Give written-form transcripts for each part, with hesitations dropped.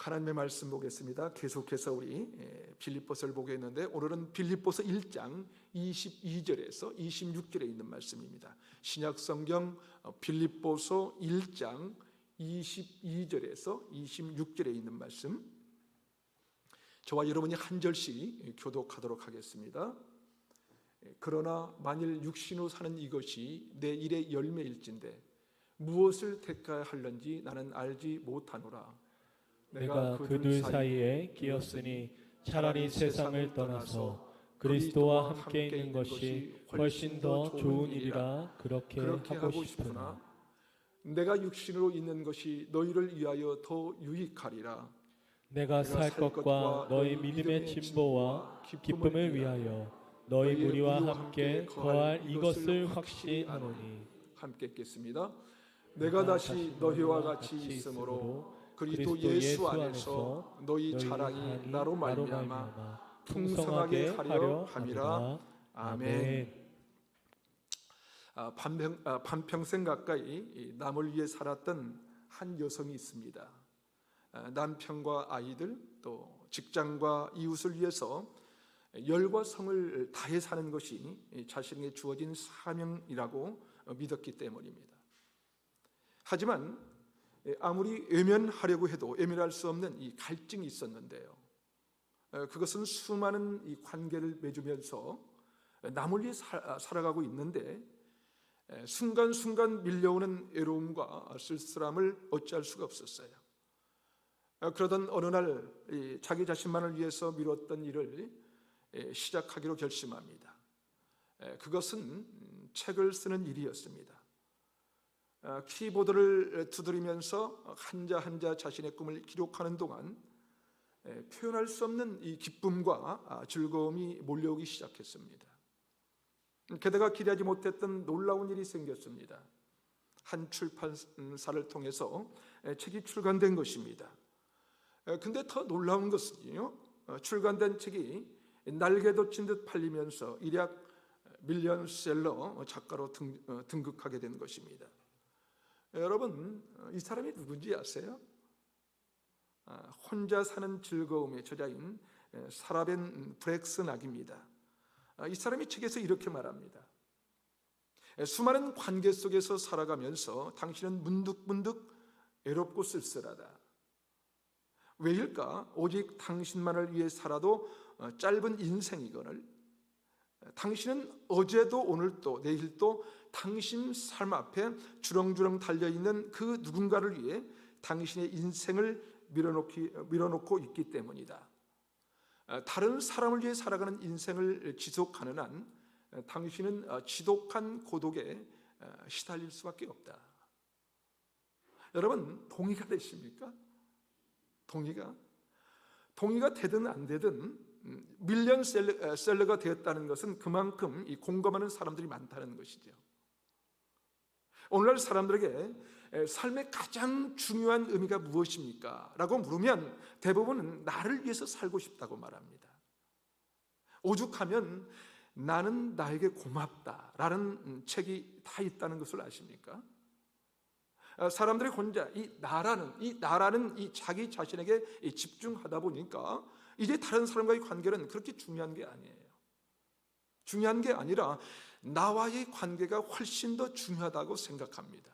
하나님의 말씀 보겠습니다. 계속해서 우리 빌립보서를 보겠는데 오늘은 빌립보서 1장 22절에서 26절에 있는 말씀입니다. 신약성경 빌립보서 1장 22절에서 26절에 있는 말씀, 저와 여러분이 한 절씩 교독하도록 하겠습니다. 그러나 만일 육신으로 사는 이것이 내 일의 열매일진데 무엇을 택하여 할는지 나는 알지 못하노라. 내가 그들 사이에 끼었으니 차라리 세상을 떠나서 그리스도와 함께 있는 것이 훨씬 더 좋은 일이라 그렇게 하고 싶으나 내가 육신으로 있는 것이 너희를 위하여 더 유익하리라. 내가 살 것과 너희 믿음의 진보와 기쁨을 위하여 너희 무리와 함께 거할 이것을 확실히 하노니. 함께 읽겠습니다. 내가 다시 너희와 같이 있으므로 그리스도 예수 안에서 너희 자랑이 나로 말미암아 풍성하게 하려 함이라. 아멘. 반평생 가까이 남을 위해 살았던 한 여성이 있습니다. 남편과 아이들 또 직장과 이웃을 위해서 열과 성을 다해 사는 것이 자신에게 주어진 사명이라고 믿었기 때문입니다. 하지만 아무리 외면하려고 해도 외면할 수 없는 이 갈증이 있었는데요, 그것은 수많은 이 관계를 맺으면서 남을 위해 살아가고 있는데 순간순간 밀려오는 외로움과 쓸쓸함을 어찌할 수가 없었어요. 그러던 어느 날 자기 자신만을 위해서 미뤘던 일을 시작하기로 결심합니다. 그것은 책을 쓰는 일이었습니다. 키보드를 두드리면서 한자 한자 자신의 꿈을 기록하는 동안 표현할 수 없는 이 기쁨과 즐거움이 몰려오기 시작했습니다. 게다가 기대하지 못했던 놀라운 일이 생겼습니다. 한 출판사를 통해서 책이 출간된 것입니다. 근데 더 놀라운 것은요, 출간된 책이 날개 돋친 듯 팔리면서 일약 밀리언셀러 작가로 등극하게 된 것입니다. 여러분, 이 사람이 누군지 아세요? 혼자 사는 즐거움의 저자인 사라벤 브렉스낙입니다. 이 사람이 책에서 이렇게 말합니다. 수많은 관계 속에서 살아가면서 당신은 문득문득 외롭고 쓸쓸하다. 왜일까? 오직 당신만을 위해 살아도 짧은 인생이거늘 당신은 어제도 오늘도 내일도 당신 삶 앞에 주렁주렁 달려있는 그 누군가를 위해 당신의 인생을 밀어놓고 있기 때문이다. 다른 사람을 위해 살아가는 인생을 지속하는 한 당신은 지독한 고독에 시달릴 수밖에 없다. 여러분, 동의가 되십니까? 동의가 되든 안 되든 밀리언셀러가 되었다는 것은 그만큼 이 공감하는 사람들이 많다는 것이죠. 오늘날 사람들에게 삶의 가장 중요한 의미가 무엇입니까? 라고 물으면 대부분은 나를 위해서 살고 싶다고 말합니다. 오죽하면 나는 나에게 고맙다라는 책이 다 있다는 것을 아십니까? 사람들이 혼자 이 나라는 이 자기 자신에게 집중하다 보니까 이제 다른 사람과의 관계는 그렇게 중요한 게 아니에요. 중요한 게 아니라 나와의 관계가 훨씬 더 중요하다고 생각합니다.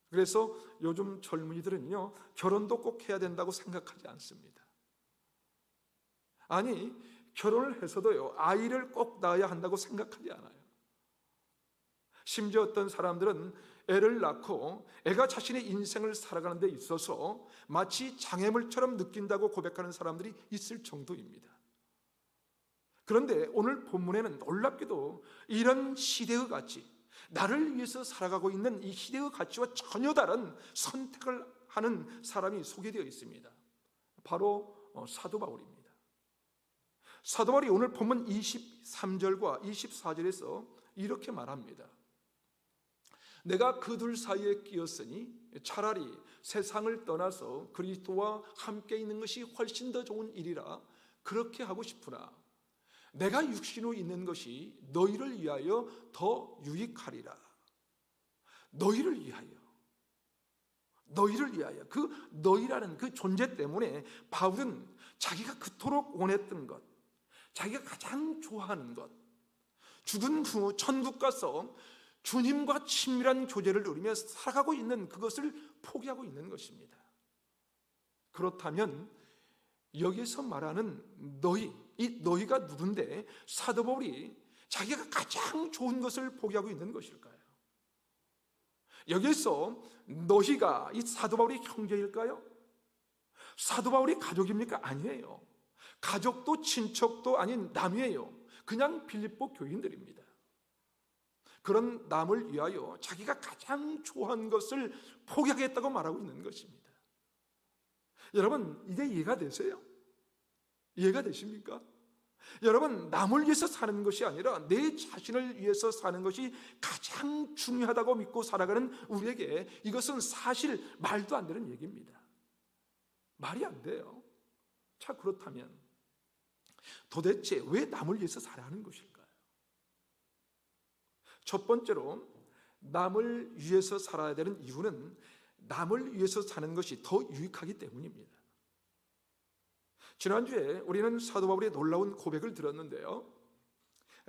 그래서 요즘 젊은이들은요, 결혼도 꼭 해야 된다고 생각하지 않습니다. 아니, 결혼을 해서도요, 아이를 꼭 낳아야 한다고 생각하지 않아요. 심지어 어떤 사람들은 애를 낳고 애가 자신의 인생을 살아가는 데 있어서 마치 장애물처럼 느낀다고 고백하는 사람들이 있을 정도입니다. 그런데 오늘 본문에는 놀랍게도 이런 시대의 가치, 나를 위해서 살아가고 있는 이 시대의 가치와 전혀 다른 선택을 하는 사람이 소개되어 있습니다. 바로 사도 바울입니다. 사도 바울이 오늘 본문 23절과 24절에서 이렇게 말합니다. 내가 그들 사이에 끼었으니 차라리 세상을 떠나서 그리스도와 함께 있는 것이 훨씬 더 좋은 일이라 그렇게 하고 싶으나 내가 육신으로 있는 것이 너희를 위하여 더 유익하리라. 너희를 위하여. 너희를 위하여, 그 너희라는 그 존재 때문에 바울은 자기가 그토록 원했던 것, 자기가 가장 좋아하는 것, 죽은 후 천국 가서 주님과 친밀한 교제를 누리며 살아가고 있는 그것을 포기하고 있는 것입니다. 그렇다면 여기서 말하는 너희, 이 너희가 누군데 사도 바울이 자기가 가장 좋은 것을 포기하고 있는 것일까요? 여기서 너희가 이 사도 바울이 형제일까요? 사도 바울이 가족입니까? 아니에요. 가족도 친척도 아닌 남이에요. 그냥 빌립보 교인들입니다. 그런 남을 위하여 자기가 가장 좋아하는 것을 포기하겠다고 말하고 있는 것입니다. 여러분, 이게 이해가 되세요? 이해가 되십니까? 여러분, 남을 위해서 사는 것이 아니라 내 자신을 위해서 사는 것이 가장 중요하다고 믿고 살아가는 우리에게 이것은 사실 말도 안 되는 얘기입니다. 말이 안 돼요. 자, 그렇다면 도대체 왜 남을 위해서 살아야 하는 것일까요? 첫 번째로 남을 위해서 살아야 되는 이유는 남을 위해서 사는 것이 더 유익하기 때문입니다. 지난주에 우리는 사도 바울의 놀라운 고백을 들었는데요.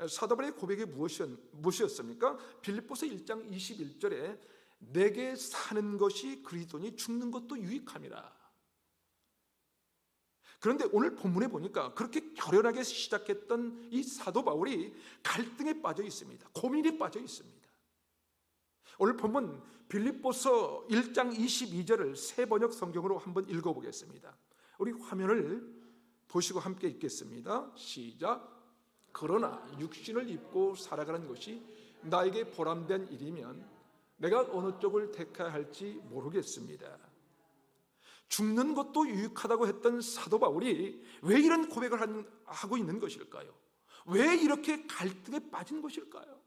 사도 바울의 고백이 무엇이었습니까? 빌립보서 1장 21절에 내게 사는 것이 그리스도니 죽는 것도 유익함이라. 그런데 오늘 본문에 보니까 그렇게 결연하게 시작했던 이 사도 바울이 갈등에 빠져 있습니다. 고민에 빠져 있습니다. 오늘 본문 빌립보서 1장 22절을 새 번역 성경으로 한번 읽어보겠습니다. 우리 화면을 보시고 함께 읽겠습니다. 시작. 그러나 육신을 입고 살아가는 것이 나에게 보람된 일이면 내가 어느 쪽을 택해야 할지 모르겠습니다. 죽는 것도 유익하다고 했던 사도 바울이 왜 이런 고백을 하고 있는 것일까요? 왜 이렇게 갈등에 빠진 것일까요?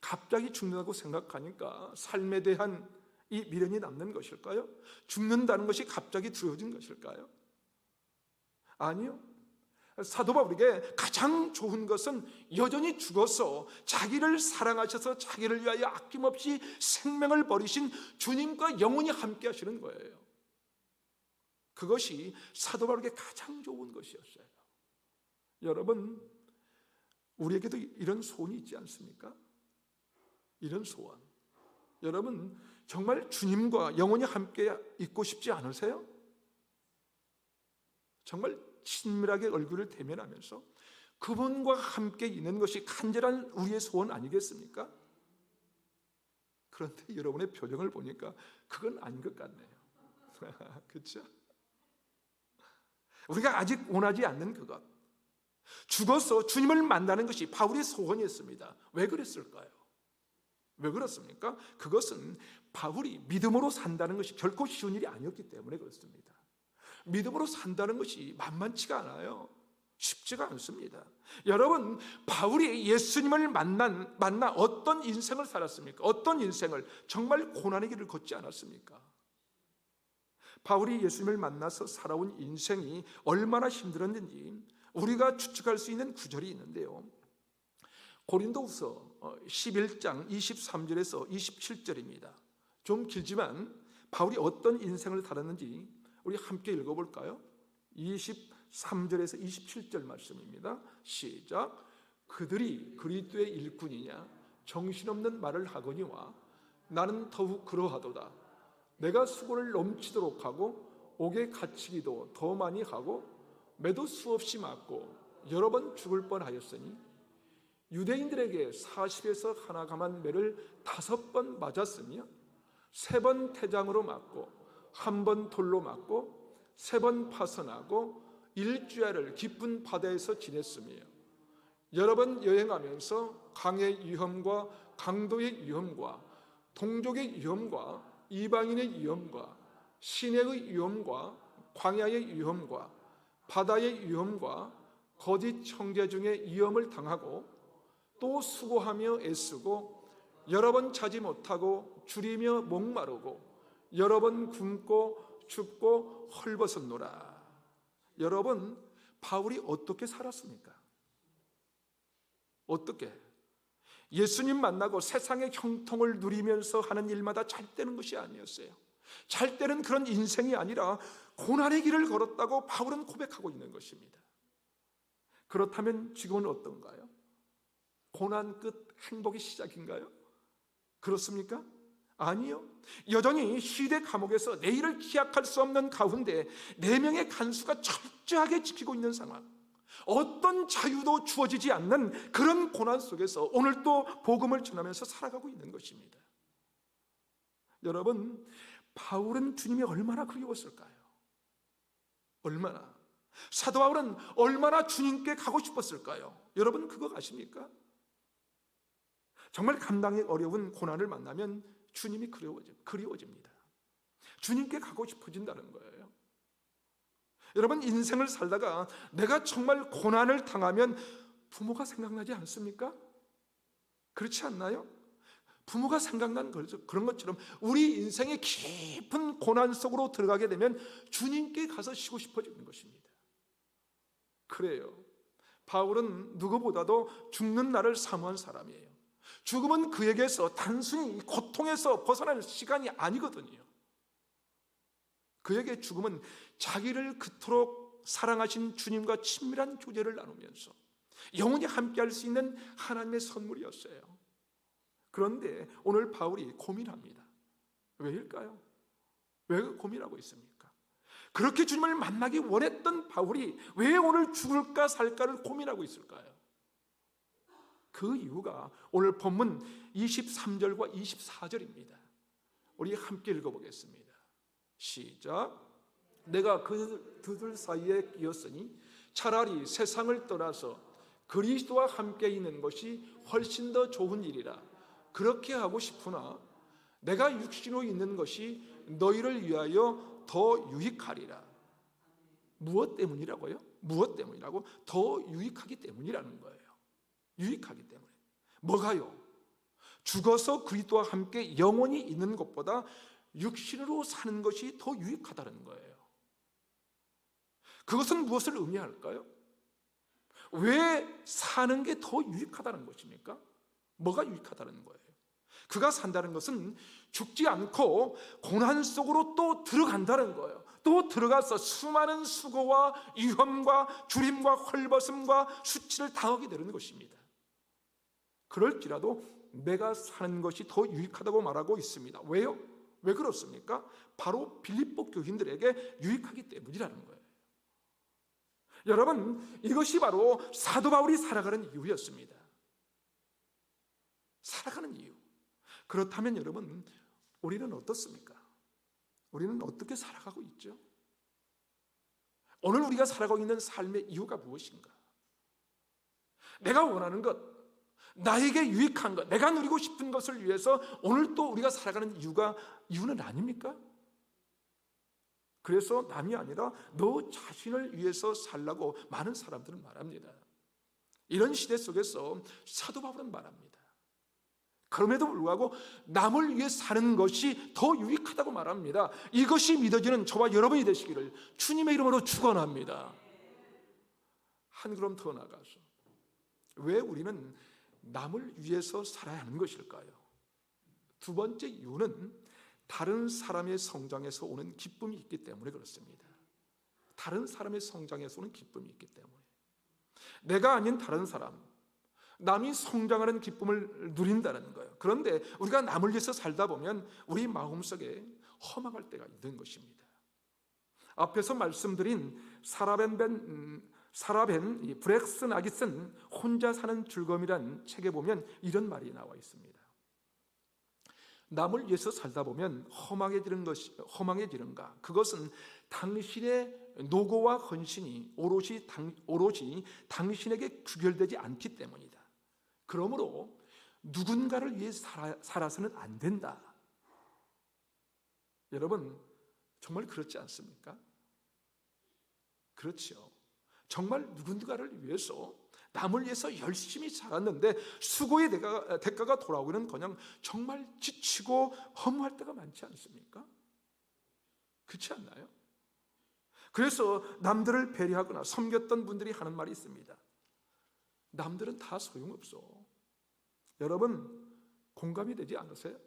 갑자기 죽는다고 생각하니까 삶에 대한 이 미련이 남는 것일까요? 죽는다는 것이 갑자기 두려워진 것일까요? 아니요. 사도 바울에게 가장 좋은 것은 여전히 죽어서 자기를 사랑하셔서 자기를 위하여 아낌없이 생명을 버리신 주님과 영원히 함께 하시는 거예요. 그것이 사도 바울에게 가장 좋은 것이었어요. 여러분, 우리에게도 이런 소원이 있지 않습니까? 이런 소원. 여러분, 정말 주님과 영원히 함께 있고 싶지 않으세요? 정말 친밀하게 얼굴을 대면하면서 그분과 함께 있는 것이 간절한 우리의 소원 아니겠습니까? 그런데 여러분의 표정을 보니까 그건 아닌 것 같네요. 그렇죠? 우리가 아직 원하지 않는 그것, 죽어서 주님을 만나는 것이 바울의 소원이었습니다. 왜 그랬을까요? 왜 그렇습니까? 그것은 바울이 믿음으로 산다는 것이 결코 쉬운 일이 아니었기 때문에 그렇습니다. 믿음으로 산다는 것이 만만치가 않아요. 쉽지가 않습니다. 여러분, 바울이 예수님을 만나 어떤 인생을 살았습니까? 어떤 인생을, 정말 고난의 길을 걷지 않았습니까? 바울이 예수님을 만나서 살아온 인생이 얼마나 힘들었는지 우리가 추측할 수 있는 구절이 있는데요. 고린도후서 11장 23절에서 27절입니다. 좀 길지만 바울이 어떤 인생을 살았는지 우리 함께 읽어볼까요? 23절에서 27절 말씀입니다. 시작. 그들이 그리스도의 일꾼이냐 정신없는 말을 하거니와 나는 더욱 그러하도다. 내가 수고를 넘치도록 하고 옥에 갇히기도 더 많이 하고 매도 수없이 맞고 여러 번 죽을 뻔하였으니 유대인들에게 40에서 하나 감한 매를 5번 맞았으며 3번 태장으로 맞고 1번 돌로 맞고 3번 파선하고 일주일을 깊은 바다에서 지냈으며 여러 번 여행하면서 강의 위험과 강도의 위험과 동족의 위험과 이방인의 위험과 시내의 위험과 광야의 위험과 바다의 위험과 거짓 형제 중에 위험을 당하고 또 수고하며 애쓰고 여러 번 자지 못하고 줄이며 목마르고 여러 번 굶고 춥고 헐벗었노라. 여러분, 바울이 어떻게 살았습니까? 어떻게? 예수님 만나고 세상의 형통을 누리면서 하는 일마다 잘 되는 것이 아니었어요. 잘 되는 그런 인생이 아니라 고난의 길을 걸었다고 바울은 고백하고 있는 것입니다. 그렇다면 지금은 어떤가요? 고난 끝 행복의 시작인가요? 그렇습니까? 아니요. 여전히 시대 감옥에서 내일을 기약할 수 없는 가운데 4명의 간수가 철저하게 지키고 있는 상황, 어떤 자유도 주어지지 않는 그런 고난 속에서 오늘 또 복음을 전하면서 살아가고 있는 것입니다. 여러분, 바울은 주님이 얼마나 그리웠을까요? 얼마나? 사도 바울은 얼마나 주님께 가고 싶었을까요? 여러분 그거 아십니까? 정말 감당이 어려운 고난을 만나면 주님이 그리워집니다. 주님께 가고 싶어진다는 거예요. 여러분, 인생을 살다가 내가 정말 고난을 당하면 부모가 생각나지 않습니까? 그렇지 않나요? 부모가 생각난 거죠. 그런 것처럼 우리 인생의 깊은 고난 속으로 들어가게 되면 주님께 가서 쉬고 싶어지는 것입니다. 그래요. 바울은 누구보다도 죽는 날을 사모한 사람이에요. 죽음은 그에게서 단순히 고통에서 벗어날 시간이 아니거든요. 그에게 죽음은 자기를 그토록 사랑하신 주님과 친밀한 교제를 나누면서 영원히 함께할 수 있는 하나님의 선물이었어요. 그런데 오늘 바울이 고민합니다. 왜일까요? 왜 고민하고 있습니까? 그렇게 주님을 만나기 원했던 바울이 왜 오늘 죽을까 살까를 고민하고 있을까요? 그 이유가 오늘 본문 23절과 24절입니다. 우리 함께 읽어보겠습니다. 시작. 내가 그들 사이에 끼었으니 차라리 세상을 떠나서 그리스도와 함께 있는 것이 훨씬 더 좋은 일이라. 그렇게 하고 싶으나 내가 육신으로 있는 것이 너희를 위하여 더 유익하리라. 무엇 때문이라고요? 무엇 때문이라고? 더 유익하기 때문이라는 거예요. 유익하기 때문에. 뭐가요? 죽어서 그리스도와 함께 영원히 있는 것보다 육신으로 사는 것이 더 유익하다는 거예요. 그것은 무엇을 의미할까요? 왜 사는 게 더 유익하다는 것입니까? 뭐가 유익하다는 거예요? 그가 산다는 것은 죽지 않고 고난 속으로 또 들어간다는 거예요. 또 들어가서 수많은 수고와 위험과 주림과 헐벗음과 수치를 당하게 되는 것입니다. 그럴지라도 내가 사는 것이 더 유익하다고 말하고 있습니다. 왜요? 왜 그렇습니까? 바로 빌립보 교인들에게 유익하기 때문이라는 거예요. 여러분, 이것이 바로 사도 바울이 살아가는 이유였습니다. 살아가는 이유. 그렇다면 여러분, 우리는 어떻습니까? 우리는 어떻게 살아가고 있죠? 오늘 우리가 살아가고 있는 삶의 이유가 무엇인가? 내가 원하는 것, 나에게 유익한 것, 내가 누리고 싶은 것을 위해서 오늘 또 우리가 살아가는 이유는 아닙니까? 그래서 남이 아니라 너 자신을 위해서 살라고 많은 사람들은 말합니다. 이런 시대 속에서 사도 바울은 말합니다. 그럼에도 불구하고 남을 위해 사는 것이 더 유익하다고 말합니다. 이것이 믿어지는 저와 여러분이 되시기를 주님의 이름으로 축원합니다. 한 걸음 더 나가서 왜 우리는 남을 위해서 살아야 하는 것일까요? 두 번째 이유는 다른 사람의 성장에서 오는 기쁨이 있기 때문에 그렇습니다. 다른 사람의 성장에서 오는 기쁨이 있기 때문에. 내가 아닌 다른 사람, 남이 성장하는 기쁨을 누린다는 거예요. 그런데 우리가 남을 위해서 살다 보면 우리 마음속에 허망할 때가 있는 것입니다. 앞에서 말씀드린 사라벤 브렉스낙이 쓴 혼자 사는 즐거움이란 책에 보면 이런 말이 나와 있습니다. 남을 위해서 살다 보면 허망해지는가? 그것은 당신의 노고와 헌신이 오롯이 당신에게 귀결되지 않기 때문이다. 그러므로 누군가를 위해 살아서는 안 된다. 여러분, 정말 그렇지 않습니까? 그렇죠. 정말 누군가를 위해서, 남을 위해서 열심히 살았는데 수고의 대가가 돌아오기는커녕 정말 지치고 허무할 때가 많지 않습니까? 그렇지 않나요? 그래서 남들을 배려하거나 섬겼던 분들이 하는 말이 있습니다. 남들은 다 소용없어. 여러분 공감이 되지 않으세요?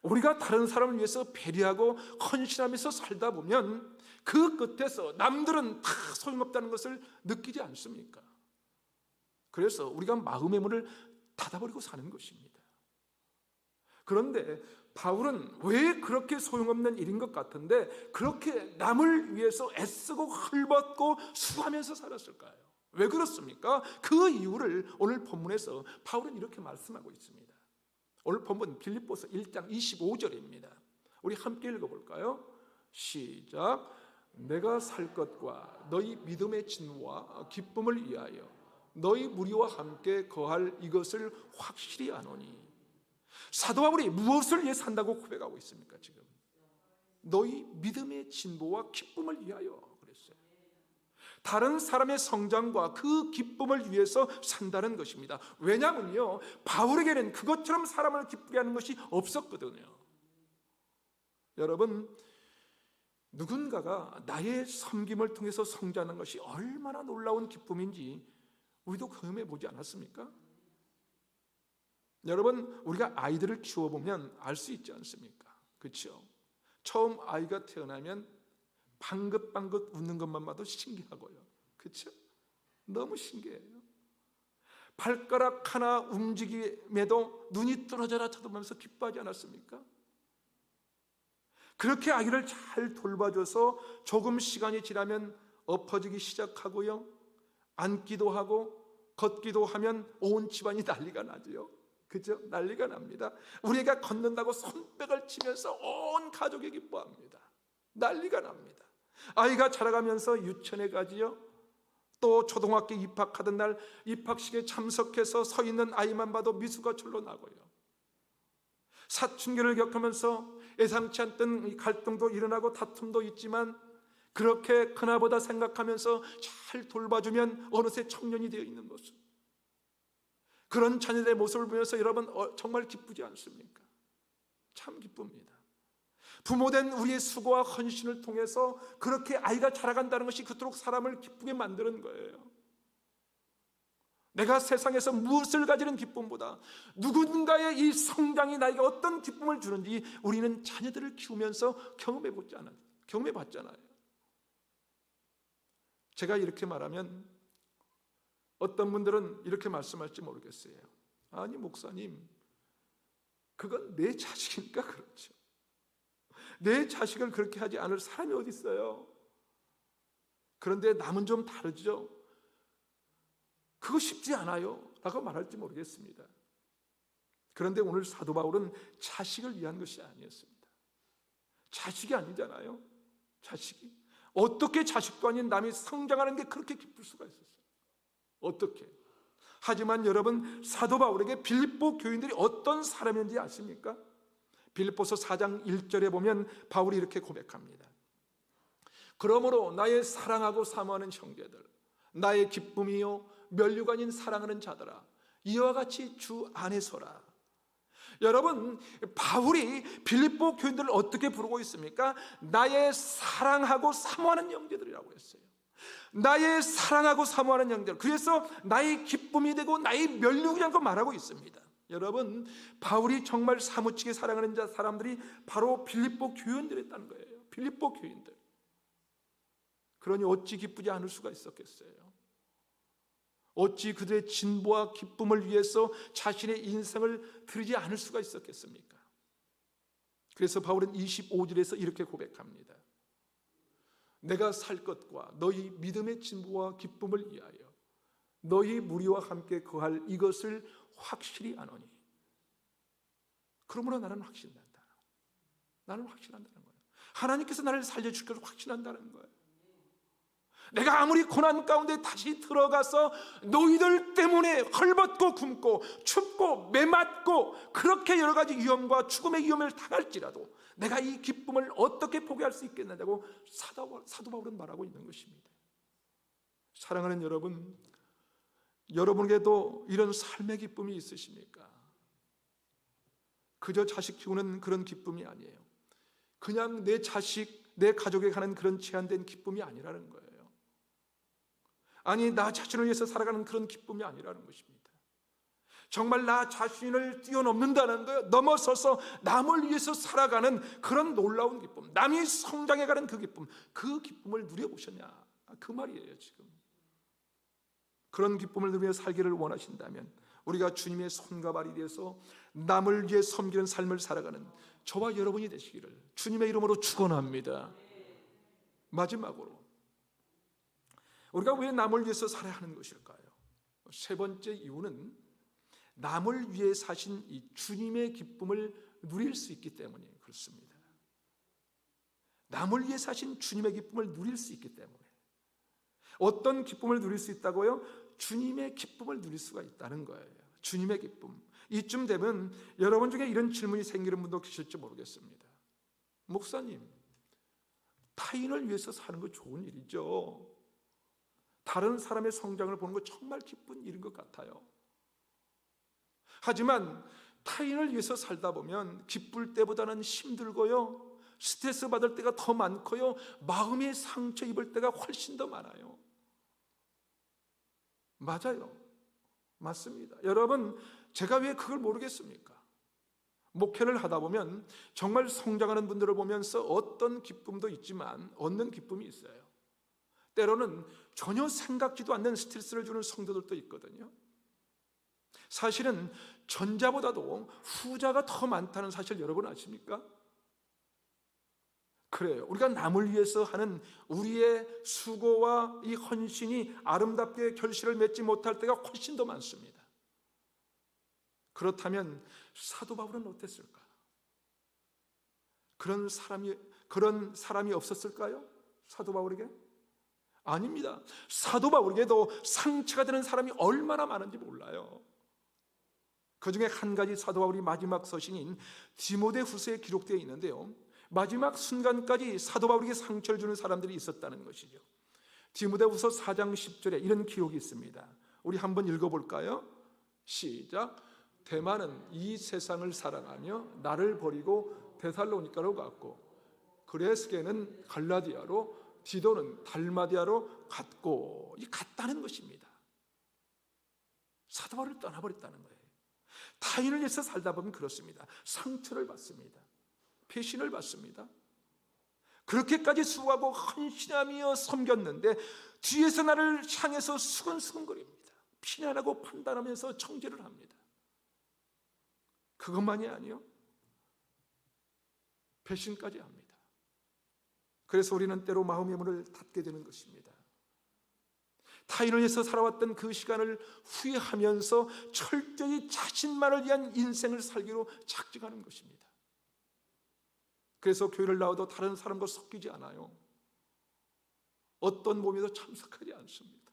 우리가 다른 사람을 위해서 배려하고 헌신하면서 살다 보면 그 끝에서 남들은 다 소용없다는 것을 느끼지 않습니까? 그래서 우리가 마음의 문을 닫아버리고 사는 것입니다. 그런데 바울은 왜 그렇게 소용없는 일인 것 같은데 그렇게 남을 위해서 애쓰고 헐벗고 수고하면서 살았을까요? 왜 그렇습니까? 그 이유를 오늘 본문에서 바울은 이렇게 말씀하고 있습니다. 오늘 본문 빌립보서 1장 25절입니다. 우리 함께 읽어볼까요? 시작. 내가 살 것과 너희 믿음의 진보와 기쁨을 위하여 너희 무리와 함께 거할 이것을 확실히 아노니. 사도 바울이 무엇을 위해 산다고 고백하고 있습니까? 지금 너희 믿음의 진보와 기쁨을 위하여 그랬어요. 다른 사람의 성장과 그 기쁨을 위해서 산다는 것입니다. 왜냐하면요, 바울에게는 그것처럼 사람을 기쁘게 하는 것이 없었거든요. 여러분, 누군가가 나의 섬김을 통해서 성장하는 것이 얼마나 놀라운 기쁨인지 우리도 경험해 보지 않았습니까? 여러분, 우리가 아이들을 키워보면 알 수 있지 않습니까? 그렇죠? 처음 아이가 태어나면 방긋방긋 웃는 것만 봐도 신기하고요. 그렇죠? 너무 신기해요. 발가락 하나 움직임에도 눈이 떨어져라 쳐다보면서 기뻐하지 않았습니까? 그렇게 아기를 잘 돌봐줘서 조금 시간이 지나면 엎어지기 시작하고요, 앉기도 하고 걷기도 하면 온 집안이 난리가 나죠. 그죠? 난리가 납니다. 우리 애가 걷는다고 손뼉을 치면서 온 가족이 기뻐합니다. 난리가 납니다. 아이가 자라가면서 유치원에 가지요, 또 초등학교 입학하던 날 입학식에 참석해서 서 있는 아이만 봐도 미소가 절로 나고요, 사춘기를 겪으면서 예상치 않던 갈등도 일어나고 다툼도 있지만 그렇게 그나보다 생각하면서 잘 돌봐주면 어느새 청년이 되어 있는 모습, 그런 자녀들의 모습을 보면서 여러분 정말 기쁘지 않습니까? 참 기쁩니다. 부모된 우리의 수고와 헌신을 통해서 그렇게 아이가 자라간다는 것이 그토록 사람을 기쁘게 만드는 거예요. 내가 세상에서 무엇을 가지는 기쁨보다 누군가의 이 성장이 나에게 어떤 기쁨을 주는지 우리는 자녀들을 키우면서 경험해봤잖아요. 제가 이렇게 말하면 어떤 분들은 이렇게 말씀할지 모르겠어요. 아니 목사님, 그건 내 자식이니까 그렇죠. 내 자식을 그렇게 하지 않을 사람이 어디 있어요? 그런데 남은 좀 다르죠. 그거 쉽지 않아요 라고 말할지 모르겠습니다. 그런데 오늘 사도 바울은 자식을 위한 것이 아니었습니다. 자식이 아니잖아요. 자식이 어떻게 자식도 아닌 남이 성장하는 게 그렇게 기쁠 수가 있었어요? 어떻게? 하지만 여러분, 사도 바울에게 빌립보 교인들이 어떤 사람인지 아십니까? 빌립보서 4장 1절에 보면 바울이 이렇게 고백합니다. 그러므로 나의 사랑하고 사모하는 형제들, 나의 기쁨이요 면류가 아닌 사랑하는 자들아, 이와 같이 주 안에 서라. 여러분, 바울이 빌립보 교인들을 어떻게 부르고 있습니까? 나의 사랑하고 사모하는 형제들이라고 했어요. 나의 사랑하고 사모하는 형제들, 그래서 나의 기쁨이 되고 나의 면류라고 말하고 있습니다. 여러분, 바울이 정말 사무치게 사랑하는 사람들이 바로 빌립보 교인들이었다는 거예요. 빌립보 교인들. 그러니 어찌 기쁘지 않을 수가 있었겠어요? 어찌 그들의 진보와 기쁨을 위해서 자신의 인생을 드리지 않을 수가 있었겠습니까? 그래서 바울은 25절에서 이렇게 고백합니다. 내가 살 것과 너희 믿음의 진보와 기쁨을 위하여 너희 무리와 함께 거할 이것을 확실히 아노니. 그러므로 나는 확신한다. 나는 확신한다는 거예요. 하나님께서 나를 살려줄 것을 확신한다는 거예요. 내가 아무리 고난 가운데 다시 들어가서 너희들 때문에 헐벗고 굶고 춥고 매맞고 그렇게 여러 가지 위험과 죽음의 위험을 당할지라도 내가 이 기쁨을 어떻게 포기할 수 있겠느냐고 사도 바울은 말하고 있는 것입니다. 사랑하는 여러분, 여러분에게도 이런 삶의 기쁨이 있으십니까? 그저 자식 키우는 그런 기쁨이 아니에요. 그냥 내 자식, 내 가족에 가는 그런 제한된 기쁨이 아니라는 거예요. 아니, 나 자신을 위해서 살아가는 그런 기쁨이 아니라는 것입니다. 정말 나 자신을 뛰어넘는다는 거예요. 넘어서서 남을 위해서 살아가는 그런 놀라운 기쁨, 남이 성장해가는 그 기쁨, 그 기쁨을 누려보셨냐, 그 말이에요. 지금 그런 기쁨을 누리며 살기를 원하신다면 우리가 주님의 손과 발이 되어서 남을 위해 섬기는 삶을 살아가는 저와 여러분이 되시기를 주님의 이름으로 축원합니다. 마지막으로 우리가 왜 남을 위해서 살아야 하는 것일까요? 세 번째 이유는 남을 위해 사신 이 주님의 기쁨을 누릴 수 있기 때문에 그렇습니다. 남을 위해 사신 주님의 기쁨을 누릴 수 있기 때문에. 어떤 기쁨을 누릴 수 있다고요? 주님의 기쁨을 누릴 수가 있다는 거예요. 주님의 기쁨. 이쯤 되면 여러분 중에 이런 질문이 생기는 분도 계실지 모르겠습니다. 목사님, 타인을 위해서 사는 거 좋은 일이죠. 다른 사람의 성장을 보는 거 정말 기쁜 일인 것 같아요. 하지만 타인을 위해서 살다 보면 기쁠 때보다는 힘들고요, 스트레스 받을 때가 더 많고요, 마음의 상처 입을 때가 훨씬 더 많아요. 맞아요. 맞습니다. 여러분, 제가 왜 그걸 모르겠습니까? 목회를 하다 보면 정말 성장하는 분들을 보면서 어떤 기쁨도 있지만 얻는 기쁨이 있어요. 때로는 전혀 생각지도 않는 스트레스를 주는 성도들도 있거든요. 사실은 전자보다도 후자가 더 많다는 사실 여러분 아십니까? 그래요. 우리가 남을 위해서 하는 우리의 수고와 이 헌신이 아름답게 결실을 맺지 못할 때가 훨씬 더 많습니다. 그렇다면 사도 바울은 어땠을까? 그런 사람이 없었을까요? 사도 바울에게? 아닙니다. 사도 바울에게도 상처가 되는 사람이 얼마나 많은지 몰라요. 그 중에 한 가지 사도 바울이 마지막 서신인 디모데후서에 기록되어 있는데요, 마지막 순간까지 사도 바울에게 상처를 주는 사람들이 있었다는 것이죠. 디모데후서 4장 10절에 이런 기록이 있습니다. 우리 한번 읽어볼까요? 시작. 데마는 이 세상을 사랑하며 나를 버리고 데살로니가로 갔고, 그레스게는 갈라디아로, 디도는 달마디아로 갔고. 이 갔다는 것입니다. 사도 바울을 떠나버렸다는 거예요. 타인을 위해서 살다 보면 그렇습니다. 상처를 받습니다. 배신을 받습니다. 그렇게까지 수고하고 헌신하며 섬겼는데 뒤에서 나를 향해서 수근수근거립니다. 비난하고 판단하면서 정죄를 합니다. 그것만이 아니요, 배신까지 합니다. 그래서 우리는 때로 마음의 문을 닫게 되는 것입니다. 타인을 위해서 살아왔던 그 시간을 후회하면서 철저히 자신만을 위한 인생을 살기로 작정하는 것입니다. 그래서 교회를 나와도 다른 사람과 섞이지 않아요. 어떤 모임에도 참석하지 않습니다.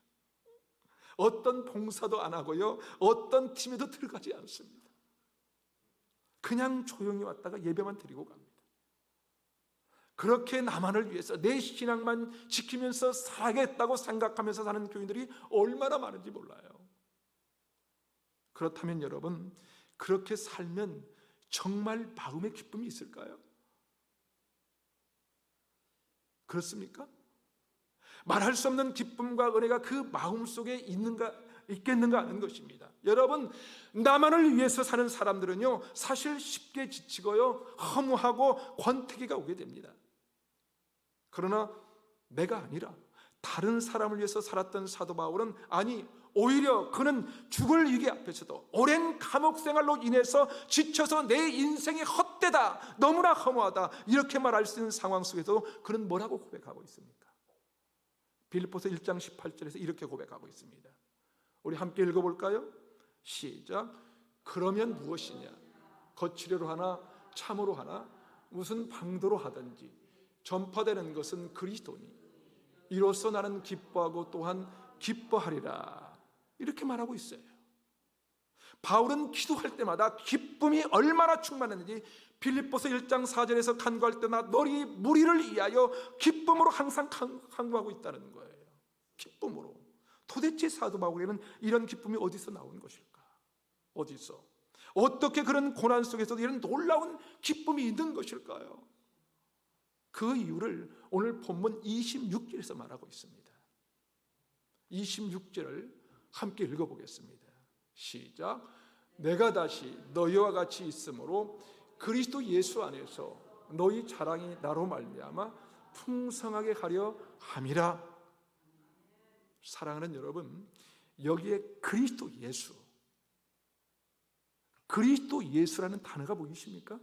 어떤 봉사도 안 하고요, 어떤 팀에도 들어가지 않습니다. 그냥 조용히 왔다가 예배만 드리고 갑니다. 그렇게 나만을 위해서 내 신앙만 지키면서 살아야겠다고 생각하면서 사는 교인들이 얼마나 많은지 몰라요. 그렇다면 여러분, 그렇게 살면 정말 마음의 기쁨이 있을까요? 그렇습니까? 말할 수 없는 기쁨과 은혜가 그 마음속에 있겠는가 하는 것입니다. 여러분, 나만을 위해서 사는 사람들은요, 사실 쉽게 지치고요, 허무하고 권태기가 오게 됩니다. 그러나 내가 아니라 다른 사람을 위해서 살았던 사도 바울은, 아니 오히려 그는 죽을 위기 앞에서도 오랜 감옥 생활로 인해서 지쳐서 내 인생이 헛되다, 너무나 허무하다, 이렇게 말할 수 있는 상황 속에서도 그는 뭐라고 고백하고 있습니까? 빌립보서 1장 18절에서 이렇게 고백하고 있습니다. 우리 함께 읽어볼까요? 시작. 그러면 무엇이냐? 거칠애로 하나 참으로 하나 무슨 방도로 하든지 전파되는 것은 그리스도니 이로써 나는 기뻐하고 또한 기뻐하리라, 이렇게 말하고 있어요. 바울은 기도할 때마다 기쁨이 얼마나 충만했는지 빌립보서 1장 4절에서 간구할 때나 너희 무리를 위하여 기쁨으로 항상 간구하고 있다는 거예요. 기쁨으로. 도대체 사도 바울에게는 이런 기쁨이 어디서 나온 것일까? 어디서? 어떻게 그런 고난 속에서도 이런 놀라운 기쁨이 있는 것일까요? 그 이유를 오늘 본문 26절에서 말하고 있습니다. 26절을 함께 읽어보겠습니다. 시작. 내가 다시 너희와 같이 있으므로 그리스도 예수 안에서 너희 자랑이 나로 말미암아 풍성하게 가려 함이라. 사랑하는 여러분, 여기에 그리스도 예수, 그리스도 예수라는 단어가 보이십니까?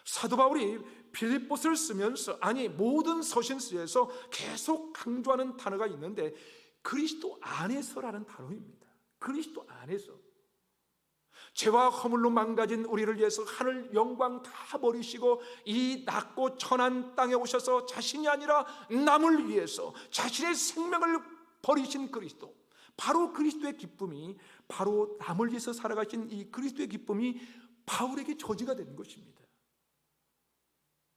사도 바울이 빌립보서를 쓰면서, 아니 모든 서신서에서 계속 강조하는 단어가 있는데 그리스도 안에서라는 단어입니다. 그리스도 안에서. 죄와 허물로 망가진 우리를 위해서 하늘 영광 다 버리시고 이 낮고 천한 땅에 오셔서 자신이 아니라 남을 위해서 자신의 생명을 버리신 그리스도, 바로 그리스도의 기쁨이, 바로 남을 위해서 살아가신 이 그리스도의 기쁨이 바울에게 저지가 된 것입니다.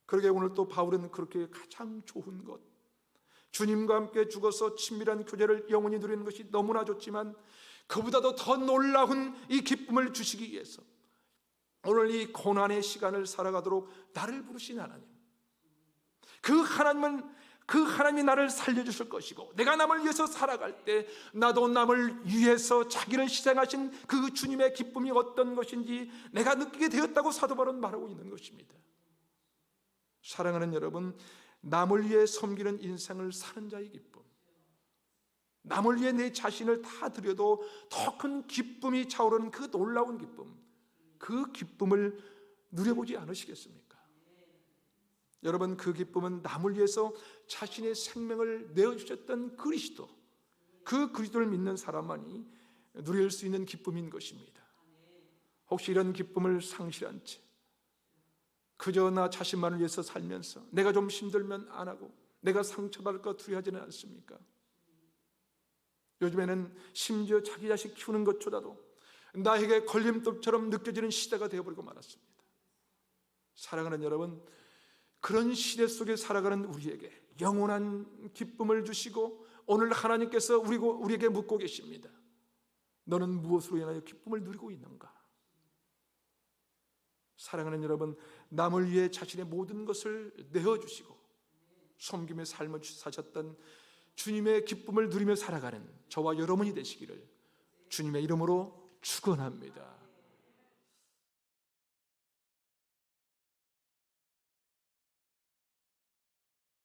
그러게 오늘 또 바울은 그렇게 가장 좋은 것, 주님과 함께 죽어서 친밀한 교제를 영원히 누리는 것이 너무나 좋지만 그보다도 더 놀라운 이 기쁨을 주시기 위해서 오늘 이 고난의 시간을 살아가도록 나를 부르신 하나님, 그 하나님이 나를 살려주실 것이고, 내가 남을 위해서 살아갈 때 나도 남을 위해서 자기를 희생하신 그 주님의 기쁨이 어떤 것인지 내가 느끼게 되었다고 사도 바울은 말하고 있는 것입니다. 사랑하는 여러분, 남을 위해 섬기는 인생을 사는 자의 기쁨, 남을 위해 내 자신을 다 드려도 더 큰 기쁨이 차오르는 그 놀라운 기쁨, 그 기쁨을 누려보지 않으시겠습니까? 여러분, 그 기쁨은 남을 위해서 자신의 생명을 내어주셨던 그리스도, 그 그리스도를 믿는 사람만이 누릴 수 있는 기쁨인 것입니다. 혹시 이런 기쁨을 상실한 채 그저 나 자신만을 위해서 살면서 내가 좀 힘들면 안 하고 내가 상처받을까 두려워하지는 않습니까? 요즘에는 심지어 자기 자식 키우는 것조차도 나에게 걸림돌처럼 느껴지는 시대가 되어버리고 말았습니다. 사랑하는 여러분, 그런 시대 속에 살아가는 우리에게 영원한 기쁨을 주시고 오늘 하나님께서 우리에게 묻고 계십니다. 너는 무엇으로 인하여 기쁨을 누리고 있는가? 사랑하는 여러분, 남을 위해 자신의 모든 것을 내어주시고 섬김의 삶을 사셨던 주님의 기쁨을 누리며 살아가는 저와 여러분이 되시기를 주님의 이름으로 축원합니다.